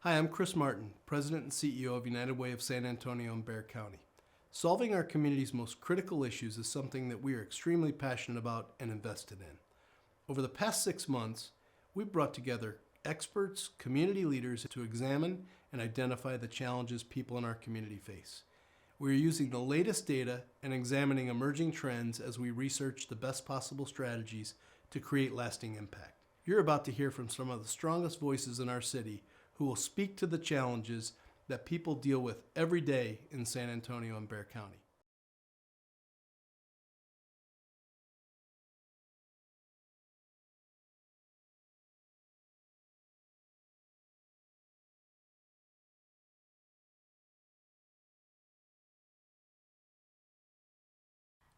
Hi, I'm Chris Martin, President and CEO of United Way of San Antonio and Bexar County. Solving our community's most critical issues is something that we are extremely passionate about and invested in. Over the past 6 months, we've brought together experts, community leaders to examine and identify the challenges people in our community face. We are using the latest data and examining emerging trends as we research the best possible strategies to create lasting impact. You're about to hear from some of the strongest voices in our city who will speak to the challenges that people deal with every day in San Antonio and Bexar County.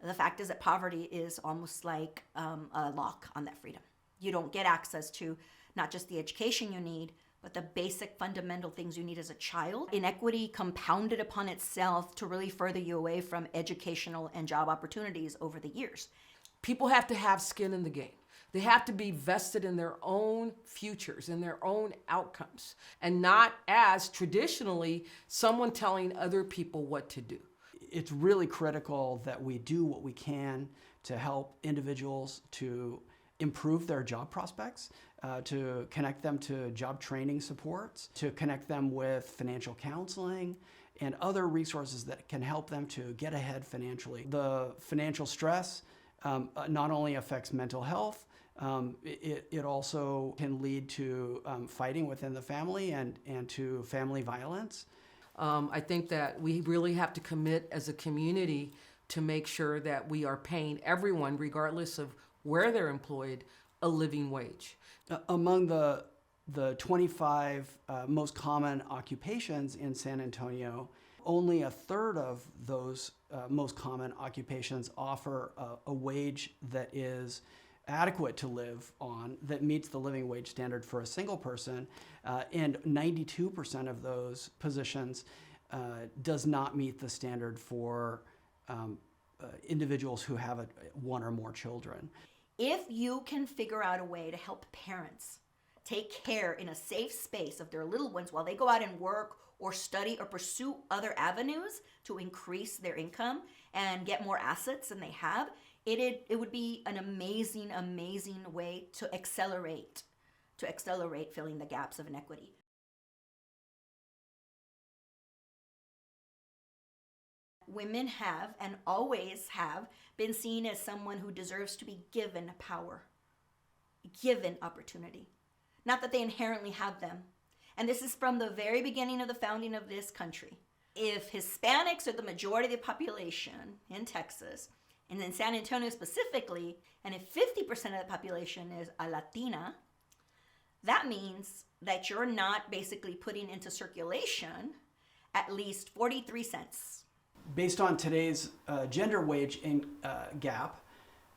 The fact is that poverty is almost like a lock on that freedom. You don't get access to not just the education you need, but the basic fundamental things you need as a child. Inequity compounded upon itself to really further you away from educational and job opportunities over the years. People have to have skin in the game. They have to be vested in their own futures and their own outcomes, and not as traditionally someone telling other people what to do. It's really critical that we do what we can to help individuals to improve their job prospects, to connect them to job training supports, to connect them with financial counseling and other resources that can help them to get ahead financially. The financial stress not only affects mental health, it also can lead to fighting within the family and to family violence. I think that we really have to commit as a community to make sure that we are paying everyone, regardless of where they're employed, a living wage. Among the 25 most common occupations in San Antonio, only a third of those most common occupations offer a wage that is adequate to live on, that meets the living wage standard for a single person, and 92% of those positions does not meet the standard for individuals who have one or more children. If you can figure out a way to help parents take care in a safe space of their little ones while they go out and work or study or pursue other avenues to increase their income and get more assets than they have, it would be an amazing, amazing way to accelerate filling the gaps of inequity. Women have and always have been seen as someone who deserves to be given power, given opportunity. Not that they inherently have them. And this is from the very beginning of the founding of this country. If Hispanics are the majority of the population in Texas, and in San Antonio specifically, and if 50% of the population is a Latina, that means that you're not basically putting into circulation at least 43 cents. Based on today's gender wage gap,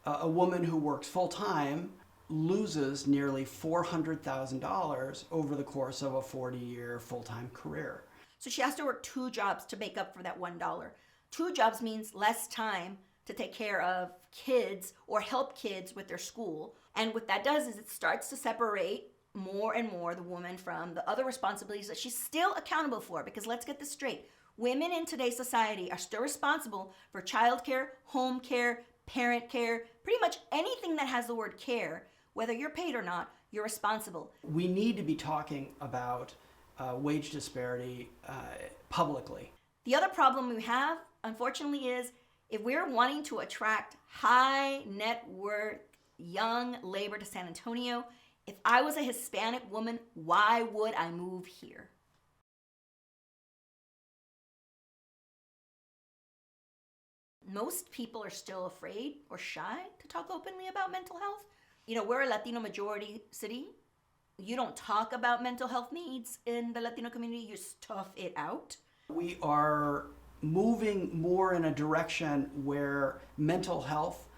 a woman who works full-time loses nearly $400,000 over the course of a 40-year full-time career. So she has to work 2 jobs to make up for that $1. 2 jobs means less time to take care of kids or help kids with their school. And what that does is it starts to separate more and more the woman from the other responsibilities that she's still accountable for. Because let's get this straight. Women in today's society are still responsible for childcare, home care, parent care, pretty much anything that has the word care. Whether you're paid or not, you're responsible. We need to be talking about wage disparity publicly. The other problem we have, unfortunately, is if we're wanting to attract high net worth young labor to San Antonio, if I was a Hispanic woman, why would I move here? Most people are still afraid or shy to talk openly about mental health. You know, we're a Latino majority city. You don't talk about mental health needs in the Latino community, you just tough it out. We are moving more in a direction where mental health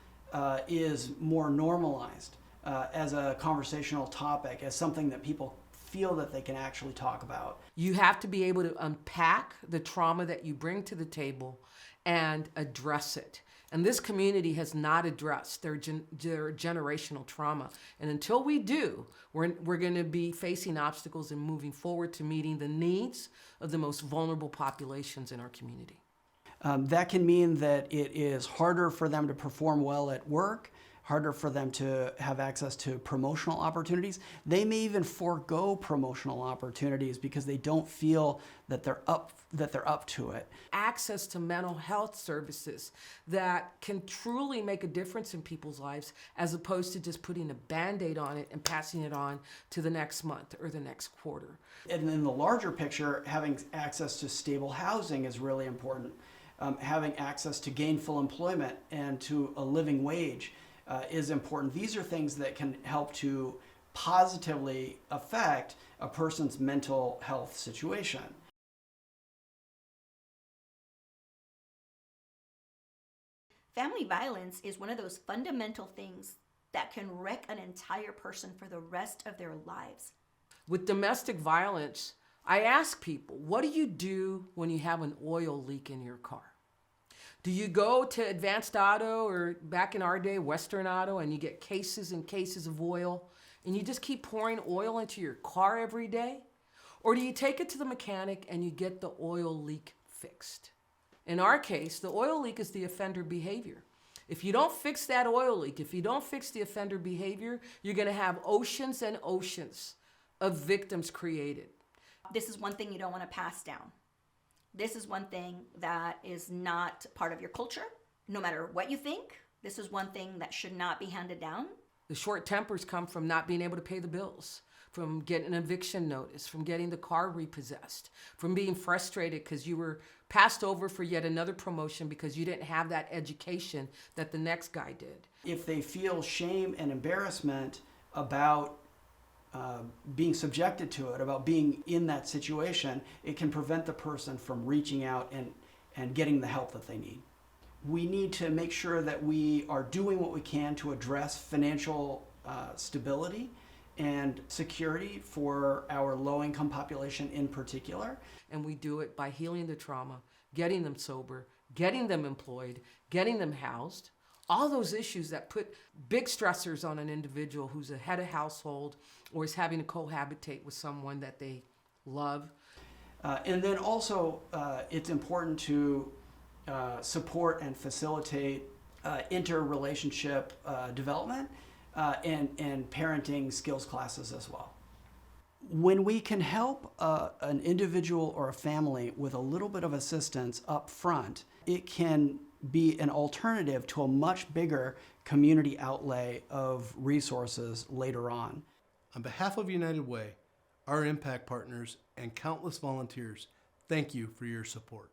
is more normalized as a conversational topic, as something that people feel that they can actually talk about. You have to be able to unpack the trauma that you bring to the table and address it. And this community has not addressed their generational trauma. And until we do, we're going to be facing obstacles and moving forward to meeting the needs of the most vulnerable populations in our community. That can mean that it is harder for them to perform well at work, harder for them to have access to promotional opportunities. They may even forego promotional opportunities because they don't feel that they're up to it. Access to mental health services that can truly make a difference in people's lives, as opposed to just putting a Band-Aid on it and passing it on to the next month or the next quarter. And in the larger picture, having access to stable housing is really important. Having access to gainful employment and to a living wage is important. These are things that can help to positively affect a person's mental health situation. Family violence is one of those fundamental things that can wreck an entire person for the rest of their lives. With domestic violence, I ask people, what do you do when you have an oil leak in your car? Do you go to Advanced Auto, or back in our day, Western Auto, and you get cases and cases of oil, and you just keep pouring oil into your car every day? Or do you take it to the mechanic and you get the oil leak fixed? In our case, the oil leak is the offender behavior. If you don't fix that oil leak, if you don't fix the offender behavior, you're going to have oceans and oceans of victims created. This is one thing you don't want to pass down. This is one thing that is not part of your culture. No matter what you think, this is one thing that should not be handed down. The short tempers come from not being able to pay the bills, from getting an eviction notice, from getting the car repossessed, from being frustrated because you were passed over for yet another promotion because you didn't have that education that the next guy did. If they feel shame and embarrassment about being subjected to it, about being in that situation, it can prevent the person from reaching out and getting the help that they need. We need to make sure that we are doing what we can to address financial stability and security for our low-income population in particular. And we do it by healing the trauma, getting them sober, getting them employed, getting them housed. All those issues that put big stressors on an individual who's a head of household or is having to cohabitate with someone that they love. And then also, it's important to support and facilitate interrelationship development and parenting skills classes as well. When we can help an individual or a family with a little bit of assistance up front, it can be an alternative to a much bigger community outlay of resources later on. On behalf of United Way, our impact partners, and countless volunteers, thank you for your support.